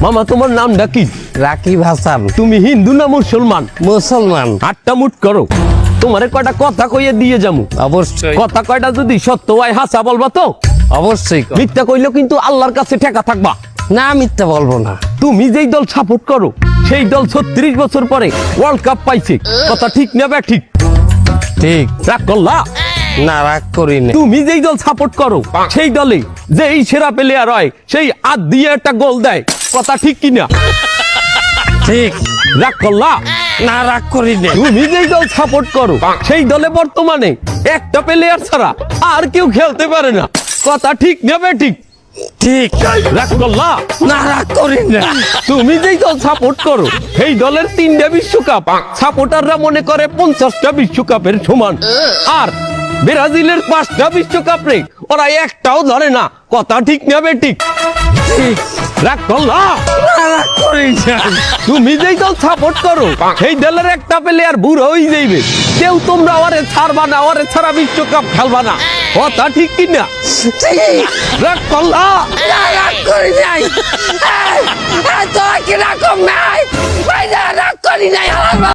মামা তোমার নামটা কি? রাকিব হাসান। তুমি হিন্দু না মুসলমান? মুসলমান। আটটা মুট করো, তোমারে কয়টা কথা কইয়ে দিয়ে যামু। অবশ্যই। কথা কয়টা যদি সত্য হয় হাসা বলবা তো? অবশ্যই। মিথ্যা কইলেও কিন্তু আল্লাহর কাছে ঠেকা থাকবা। না, মিথ্যা বলবো না। তুমি যেই দল সাপোর্ট করো সেই দল 36 বছর পরে ওয়ার্ল্ড কাপ পাইছে, কথা ঠিক না বে ঠিক? ঠিক। রাগ করলা? না, রাগ করি না। তুমি যেই দল সাপোর্ট করো সেই দলে যেই সেরা প্লেয়ার হয় সেই আদ দিয়ে একটা গোল দেয়, কথা ঠিক কিনা? ঠিক। রাগ করলা? না, রাগ করি না। তুমি যেই দল সাপোর্ট করো সেই দলে বর্তমানে একটা প্লেয়ার ছাড়া আর কেউ খেলতে পারে না, কথা ঠিক না বে ঠিক? ঠিক। রাগ করলা? না, রাগ করি না। তুমি যেই দল সাপোর্ট করো সেই দলের 3টা বিশ্বকাপ সাপোর্টাররা মনে করে 50টা বিশ্বকাপের সমান, আর ব্রাজিলের 5টা বিশ্বকাপ রে ওরা একটাও ধরে না, কথা ঠিক না বে ঠিক? ঠিক। রাগ করলা? না, রাগ করি না। তুমি যেই দল সাপোর্ট করো সেই দলের একটা প্লেয়ার বুড়ো হয়ে যাইবে, কেউ তোমরা ওরে ছাড়বা না, ওরে ছাড়া বিশ্বকাপ খেলবা না, কথা ঠিক কিনা? ঠিক। রাগ করলা? না, রাগ করি নাই। এই, এই, তোরা কি রাগ নাই? ভাই, না, রাগ করি নাই।